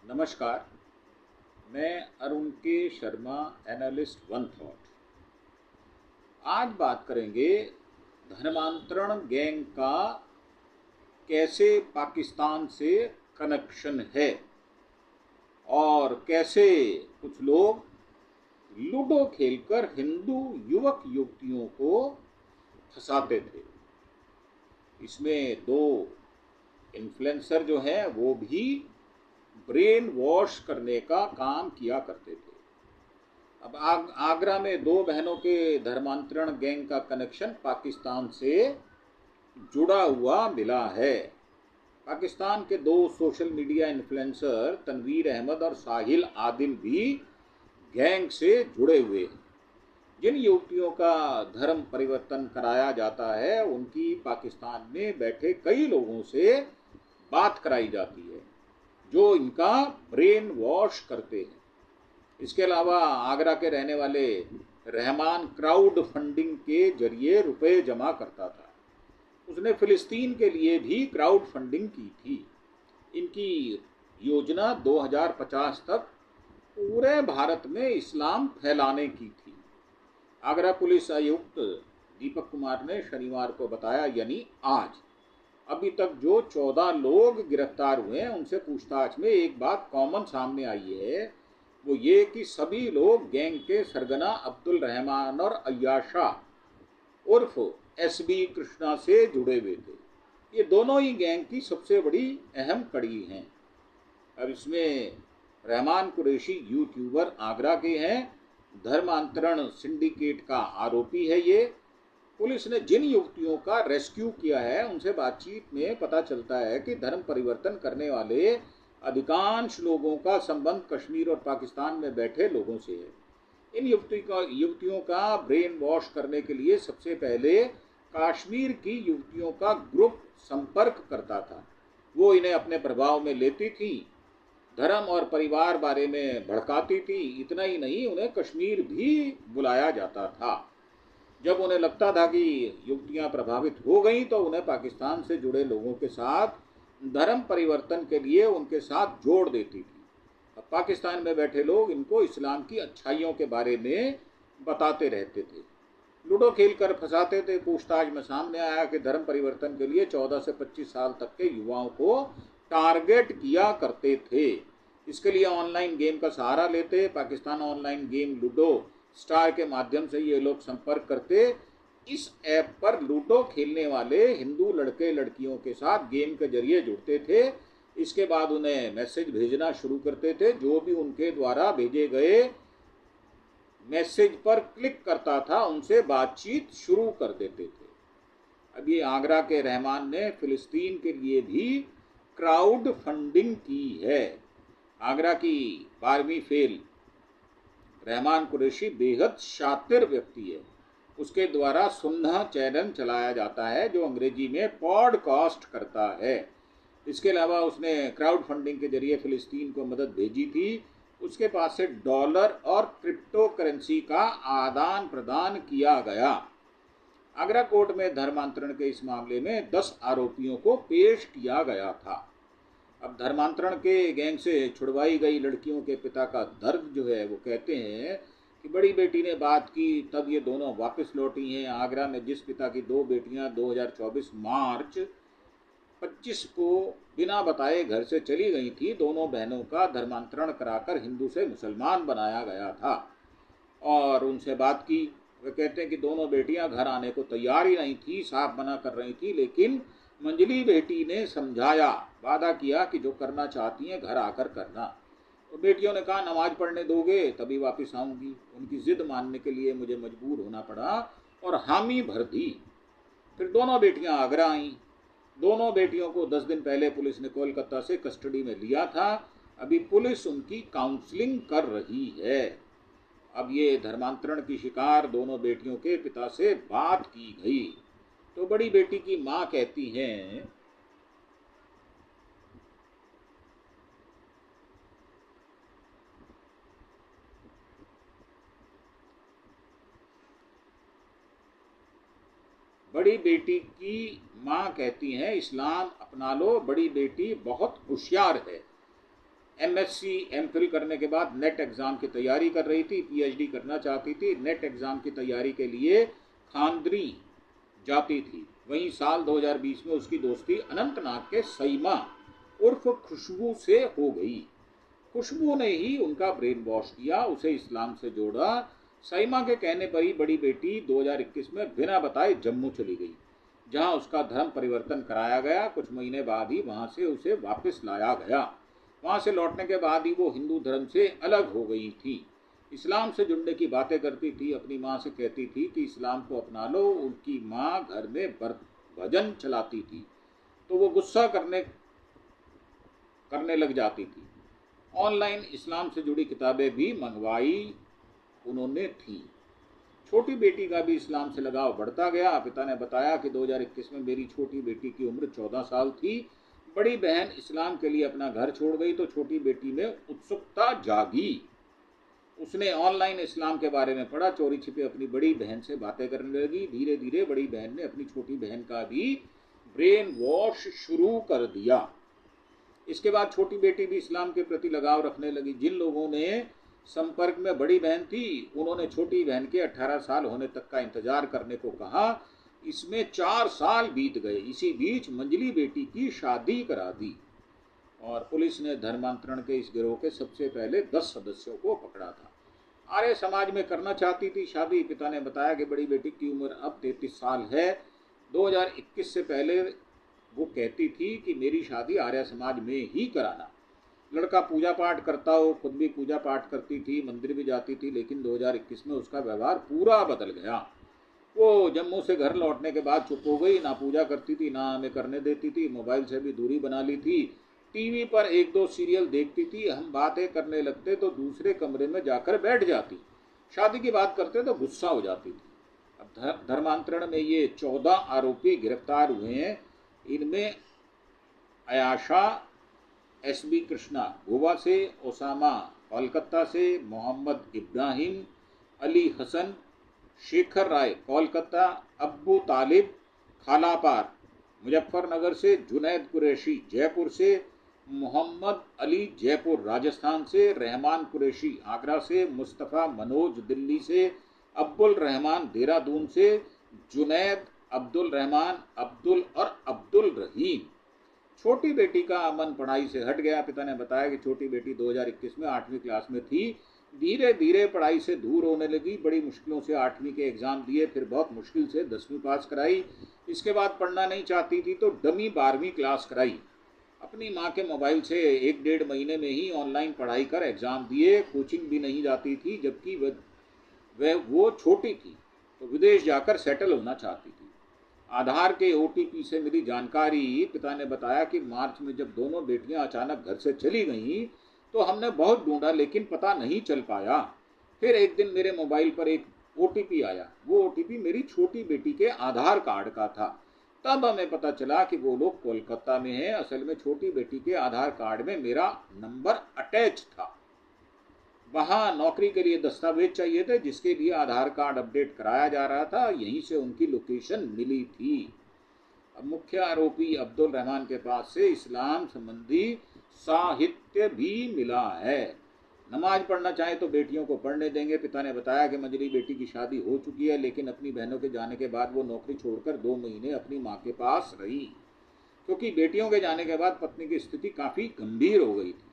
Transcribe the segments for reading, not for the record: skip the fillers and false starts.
नमस्कार। मैं अरुण के शर्मा, एनालिस्ट वन थॉट। आज बात करेंगे धर्मांतरण गैंग का कैसे पाकिस्तान से कनेक्शन है और कैसे कुछ लोग लूडो खेलकर हिंदू युवक युवतियों को फंसाते थे। इसमें दो इन्फ्लुएंसर जो हैं वो भी ब्रेन वॉश करने का काम किया करते थे। अब आगरा में दो बहनों के धर्मांतरण गैंग का कनेक्शन पाकिस्तान से जुड़ा हुआ मिला है। पाकिस्तान के दो social media influencer Tanveer Ahmed और साहिल आदिल भी गैंग से जुड़े हुए हैं। जिन युवतियों का धर्म परिवर्तन कराया जाता है उनकी पाकिस्तान में बैठे कई लोगों से बात कराई जाती है जो इनका ब्रेन वॉश करते हैं। इसके अलावा आगरा के रहने वाले रहमान क्राउड फंडिंग के जरिए रुपए जमा करता था। उसने फिलिस्तीन के लिए भी क्राउड फंडिंग की थी। इनकी योजना 2050 तक पूरे भारत में इस्लाम फैलाने की थी। आगरा पुलिस आयुक्त दीपक कुमार ने शनिवार को बताया, यानी आज, अभी तक जो 14 लोग गिरफ्तार हुए हैं उनसे पूछताछ में एक बात कॉमन सामने आई है, वो ये कि सभी लोग गैंग के सरगना अब्दुल रहमान और अय्याशा उर्फ एसबी कृष्णा से जुड़े हुए थे। ये दोनों ही गैंग की सबसे बड़ी अहम कड़ी हैं। अब इसमें रहमान कुरैशी यूट्यूबर आगरा के हैं, धर्मांतरण सिंडिकेट का आरोपी है ये। पुलिस ने जिन युवतियों का रेस्क्यू किया है उनसे बातचीत में पता चलता है कि धर्म परिवर्तन करने वाले अधिकांश लोगों का संबंध कश्मीर और पाकिस्तान में बैठे लोगों से है। इन युवतियों का ब्रेन वॉश करने के लिए सबसे पहले कश्मीर की युवतियों का ग्रुप संपर्क करता था। वो इन्हें अपने प्रभाव में लेती थी, धर्म और परिवार बारे में भड़काती थी। इतना ही नहीं, उन्हें कश्मीर भी बुलाया जाता था। जब उन्हें लगता था कि युवतियां प्रभावित हो गईं तो उन्हें पाकिस्तान से जुड़े लोगों के साथ धर्म परिवर्तन के लिए उनके साथ जोड़ देती थी। अब पाकिस्तान में बैठे लोग इनको इस्लाम की अच्छाइयों के बारे में बताते रहते थे, लूडो खेल कर फंसाते थे। पूछताछ में सामने आया कि धर्म परिवर्तन के लिए 14 से 25 साल तक के युवाओं को टारगेट किया करते थे। इसके लिए ऑनलाइन गेम का सहारा लेते। Pakistan online game ludo star के माध्यम से ये लोग संपर्क करते। इस ऐप पर लूडो खेलने वाले हिंदू लड़के लड़कियों के साथ गेम के जरिए जुड़ते थे। इसके बाद उन्हें मैसेज भेजना शुरू करते थे। जो भी उनके द्वारा भेजे गए मैसेज पर क्लिक करता था उनसे बातचीत शुरू कर देते थे। अब ये आगरा के रहमान ने फिलिस्तीन के लिए भी क्राउड फंडिंग की है। आगरा की 12वीं फेल रहमान कुरैशी बेहद शातिर व्यक्ति है। उसके द्वारा सुन्ना चैनल चलाया जाता है जो अंग्रेजी में पॉडकास्ट करता है। इसके अलावा उसने क्राउड फंडिंग के जरिए फिलिस्तीन को मदद भेजी थी। उसके पास से डॉलर और क्रिप्टो करेंसी का आदान प्रदान किया गया। आगरा कोर्ट में धर्मांतरण के इस मामले में 10 आरोपियों को पेश किया गया था। अब धर्मांतरण के गैंग से छुड़वाई गई लड़कियों के पिता का दर्द जो है, वो कहते हैं कि बड़ी बेटी ने बात की तब ये दोनों वापस लौटी हैं। आगरा में जिस पिता की दो बेटियां 2024 मार्च 25 को बिना बताए घर से चली गई थी, दोनों बहनों का धर्मांतरण कराकर हिंदू से मुसलमान बनाया गया था और उनसे बात की। वे कहते हैं कि दोनों बेटियां घर आने को तैयार ही नहीं थी, साफ मना कर रही थी, लेकिन मंजली बेटी ने समझाया, वादा किया कि जो करना चाहती हैं घर आकर करना। तो बेटियों ने कहा नमाज पढ़ने दोगे तभी वापस आऊंगी। उनकी जिद मानने के लिए मुझे मजबूर होना पड़ा और हामी भर दी। फिर दोनों बेटियां आगरा आईं। दोनों बेटियों को 10 दिन पहले पुलिस ने कोलकाता से कस्टडी में लिया था। अभी पुलिस उनकी काउंसलिंग कर रही है। अब ये धर्मांतरण की शिकार दोनों बेटियों के पिता से बात की गई तो बड़ी बेटी की मां कहती हैं, बड़ी बेटी की मां कहती हैं इस्लाम अपना लो, बड़ी बेटी बहुत होशियार है। एमएससी एमफिल करने के बाद नेट एग्ज़ाम की तैयारी कर रही थी, पीएचडी करना चाहती थी। नेट एग्ज़ाम की तैयारी के लिए खांद्री जाती थी। वहीं साल 2020 में उसकी दोस्ती अनंतनाग के सईमा उर्फ खुशबू से हो गई। खुशबू ने ही उनका ब्रेन वॉश किया, उसे इस्लाम से जोड़ा। सईमा के कहने पर ही बड़ी बेटी 2021 में बिना बताए जम्मू चली गई, जहां उसका धर्म परिवर्तन कराया गया। कुछ महीने बाद ही वहां से उसे वापस लाया गया। वहां से लौटने के बाद ही वो हिंदू धर्म से अलग हो गई थी। इस्लाम से जुड़ने की बातें करती थी, अपनी माँ से कहती थी कि इस्लाम को अपना लो। उनकी माँ घर में भजन चलाती थी तो वो गुस्सा करने लग जाती थी। ऑनलाइन इस्लाम से जुड़ी किताबें भी मंगवाई उन्होंने थी। छोटी बेटी का भी इस्लाम से लगाव बढ़ता गया। पिता ने बताया कि 2021 में मेरी छोटी बेटी की उम्र 14 साल थी। बड़ी बहन इस्लाम के लिए अपना घर छोड़ गई तो छोटी बेटी में उत्सुकता जागी। उसने ऑनलाइन इस्लाम के बारे में पढ़ा, चोरी छिपे अपनी बड़ी बहन से बातें करने लगी। धीरे धीरे बड़ी बहन ने अपनी छोटी बहन का भी ब्रेन वॉश शुरू कर दिया। इसके बाद छोटी बेटी भी इस्लाम के प्रति लगाव रखने लगी। जिन लोगों ने संपर्क में बड़ी बहन थी, उन्होंने छोटी बहन के 18 साल होने तक का इंतजार करने को कहा। इसमें 4 साल बीत गए। इसी बीच मंजली बेटी की शादी करा दी और पुलिस ने धर्मांतरण के इस गिरोह के सबसे पहले 10 सदस्यों को पकड़ा था। आर्य समाज में करना चाहती थी शादी। पिता ने बताया कि बड़ी बेटी की उम्र अब 33 साल है। 2021 से पहले वो कहती थी कि मेरी शादी आर्य समाज में ही कराना। लड़का पूजा पाठ करता हो, खुद भी पूजा पाठ करती थी, मंदिर भी जाती थी, लेकिन 2021 में उसका व्यवहार पूरा बदल गया। वो जम्मू से घर लौटने के बाद चुप हो गई, ना पूजा करती थी, ना हमें करने देती थी, मोबाइल से भी दूरी बना ली थी, टीवी पर 1-2 सीरियल देखती थी। हम बातें करने लगते तो दूसरे कमरे में जाकर बैठ जाती। शादी की बात करते तो गुस्सा हो जाती थी। अब धर्मांतरण में ये 14 आरोपी गिरफ्तार हुए हैं। इनमें अयाशा एसबी कृष्णा गोवा से, ओसामा कोलकाता से, मोहम्मद इब्राहिम, अली हसन, शेखर राय कोलकाता, अब्बू तालिब खालापार मुजफ्फरनगर से, जुनैद कुरैशी जयपुर से, मोहम्मद अली जयपुर राजस्थान से, रहमान कुरैशी आगरा से, मुस्तफ़ा मनोज दिल्ली से, अब्दुल रहमान देहरादून से, जुनैद, अब्दुल रहमान, अब्दुल और अब्दुल रहीम। छोटी बेटी का मन पढ़ाई से हट गया। पिता ने बताया कि छोटी बेटी 2021 में 8वीं क्लास में थी। धीरे धीरे पढ़ाई से दूर होने लगी। बड़ी मुश्किलों से 8वीं के एग्ज़ाम दिए, फिर बहुत मुश्किल से 10वीं पास कराई। इसके बाद पढ़ना नहीं चाहती थी तो डमी 12वीं क्लास कराई। अपनी माँ के मोबाइल से 1-1.5 महीने में ही ऑनलाइन पढ़ाई कर एग्ज़ाम दिए। कोचिंग भी नहीं जाती थी, जबकि वो छोटी थी तो विदेश जाकर सेटल होना चाहती थी। आधार के ओटीपी से मिली जानकारी, पिता ने बताया कि मार्च में जब दोनों बेटियां अचानक घर से चली गईं तो हमने बहुत ढूंढा लेकिन पता नहीं चल पाया। फिर एक दिन मेरे मोबाइल पर एक ओटीपी आया। वो ओटीपी मेरी छोटी बेटी के आधार कार्ड का था। तब हमें पता चला कि वो लोग कोलकाता में हैं। असल में छोटी बेटी के आधार कार्ड में मेरा नंबर अटैच था। वहाँ नौकरी के लिए दस्तावेज चाहिए थे, जिसके लिए आधार कार्ड अपडेट कराया जा रहा था। यहीं से उनकी लोकेशन मिली थी। अब मुख्य आरोपी अब्दुल रहमान के पास से इस्लाम संबंधी साहित्य भी मिला है। नमाज पढ़ना चाहे तो बेटियों को पढ़ने देंगे। पिता ने बताया कि मंजली बेटी की शादी हो चुकी है, लेकिन अपनी बहनों के जाने के बाद वो नौकरी छोड़कर 2 महीने अपनी माँ के पास रही, क्योंकि बेटियों के जाने के बाद पत्नी की स्थिति काफ़ी गंभीर हो गई थी।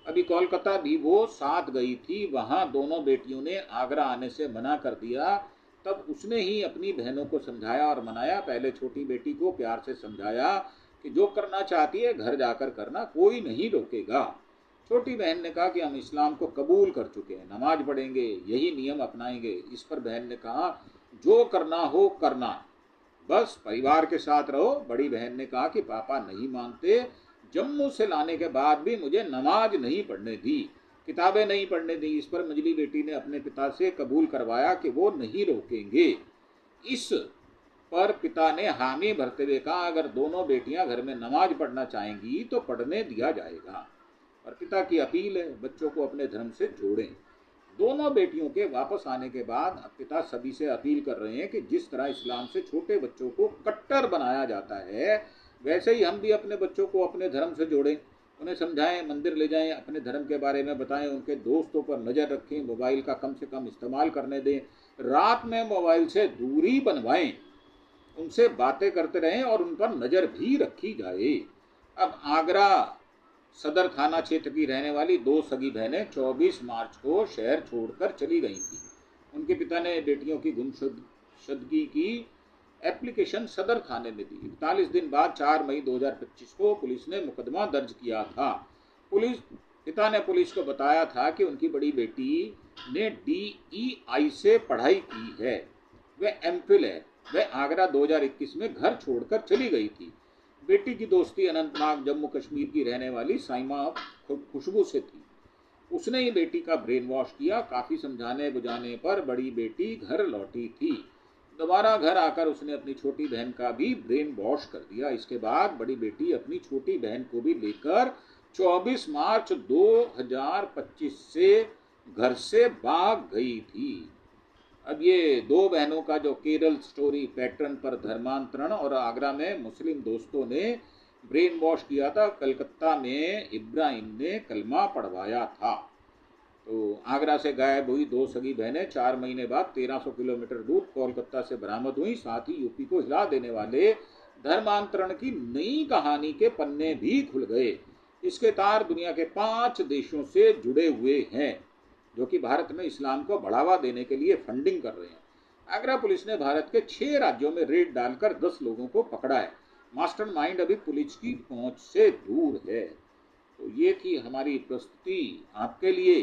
अभी कोलकाता भी वो साथ गई थी। वहाँ दोनों बेटियों ने आगरा आने से मना कर दिया। तब उसने ही अपनी बहनों को समझाया और मनाया। पहले छोटी बेटी को प्यार से समझाया कि जो करना चाहती है घर जाकर करना, कोई नहीं रोकेगा। छोटी बहन ने कहा कि हम इस्लाम को कबूल कर चुके हैं, नमाज पढ़ेंगे, यही नियम अपनाएंगे। इस पर बहन ने कहा जो करना हो करना, बस परिवार के साथ रहो। बड़ी बहन ने कहा कि पापा नहीं मानते, जम्मू से लाने के बाद भी मुझे नमाज नहीं पढ़ने दी, किताबें नहीं पढ़ने दी। इस पर मंजली बेटी ने अपने पिता से कबूल करवाया कि वो नहीं रोकेंगे। इस पर पिता ने हामी भरते हुए कहा अगर दोनों बेटियां घर में नमाज पढ़ना चाहेंगी तो पढ़ने दिया जाएगा। और पिता की अपील है बच्चों को अपने धर्म से जोड़ें। दोनों बेटियों के वापस आने के बाद अब पिता सभी से अपील कर रहे हैं कि जिस तरह इस्लाम से छोटे बच्चों को कट्टर बनाया जाता है, वैसे ही हम भी अपने बच्चों को अपने धर्म से जोड़ें। उन्हें समझाएं, मंदिर ले जाएं, अपने धर्म के बारे में बताएं, उनके दोस्तों पर नज़र रखें, मोबाइल का कम से कम इस्तेमाल करने दें, रात में मोबाइल से दूरी बनवाएं, उनसे बातें करते रहें और उन पर नज़र भी रखी जाए। अब आगरा सदर थाना क्षेत्र की रहने वाली दो सगी बहनें 24 मार्च को शहर छोड़कर चली गई थी। उनके पिता ने बेटियों की गुमशुदगी की एप्लीकेशन सदर थाने में दी। 41 दिन बाद 4 मई 2025 को पुलिस ने मुकदमा दर्ज किया था। पिता ने पुलिस को बताया था कि उनकी बड़ी बेटी ने DEI से पढ़ाई की है, वह MPhil है, वह आगरा 2021 में घर छोड़कर चली गई थी। बेटी की दोस्ती अनंतनाग जम्मू कश्मीर की रहने वाली साइमा खुशबू से थी। उसने ही बेटी का ब्रेन वॉश किया। काफ़ी समझाने बुझाने पर बड़ी बेटी घर लौटी थी। दोबारा घर आकर उसने अपनी छोटी बहन का भी ब्रेन वॉश कर दिया। इसके बाद बड़ी बेटी अपनी छोटी बहन को भी लेकर 24 मार्च 2025 से घर से भाग गई थी। अब ये दो बहनों का जो केरल स्टोरी पैटर्न पर धर्मांतरण और आगरा में मुस्लिम दोस्तों ने ब्रेन वॉश किया था, कलकत्ता में इब्राहिम ने कलमा पढ़वाया था। तो आगरा से गायब हुई दो सगी बहनें 4 महीने बाद 1300 किलोमीटर दूर कोलकाता से बरामद हुई। साथ ही यूपी को हिला देने वाले धर्मांतरण की नई कहानी के पन्ने भी खुल गए। इसके तार दुनिया के 5 देशों से जुड़े हुए हैं जो कि भारत में इस्लाम को बढ़ावा देने के लिए फंडिंग कर रहे हैं। आगरा पुलिस ने भारत के 6 राज्यों में रेड डालकर 10 लोगों को पकड़ा है। मास्टरमाइंड अभी पुलिस की पहुंच से दूर है। तो ये थी हमारी प्रस्तुति आपके लिए,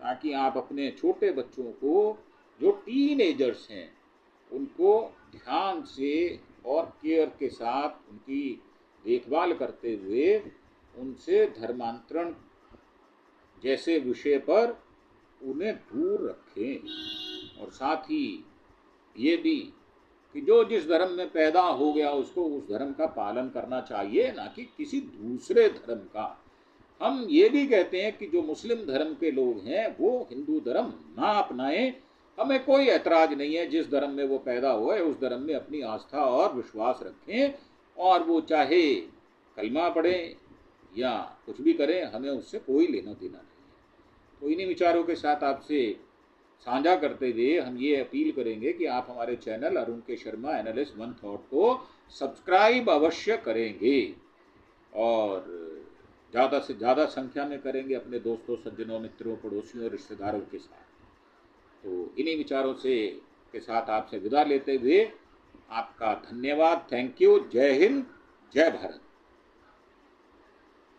ताकि आप अपने छोटे बच्चों को, जो टीनेजर्स हैं, उनको ध्यान से और केयर के साथ उनकी देखभाल करते हुए उनसे धर्मांतरण जैसे विषय पर उन्हें दूर रखें। और साथ ही ये भी कि जो जिस धर्म में पैदा हो गया उसको उस धर्म का पालन करना चाहिए, ना कि किसी दूसरे धर्म का। हम ये भी कहते हैं कि जो मुस्लिम धर्म के लोग हैं वो हिंदू धर्म ना अपनाएं। हमें कोई ऐतराज नहीं है, जिस धर्म में वो पैदा हुए उस धर्म में अपनी आस्था और विश्वास रखें, और वो चाहे कलमा पढ़ें या कुछ भी करें, हमें उससे कोई लेना देना नहीं है। तो इन्हीं विचारों के साथ आपसे साझा करते हुए हम ये अपील करेंगे कि आप हमारे चैनल अरुण के शर्मा एनालिस्ट वन थॉट को सब्सक्राइब अवश्य करेंगे, और ज़्यादा से ज़्यादा संख्या में करेंगे अपने दोस्तों, सज्जनों, मित्रों, पड़ोसियों, रिश्तेदारों के साथ। तो इन्हीं विचारों से के साथ आपसे विदा लेते हुए आपका धन्यवाद। Thank you. जय हिंद, जय भारत।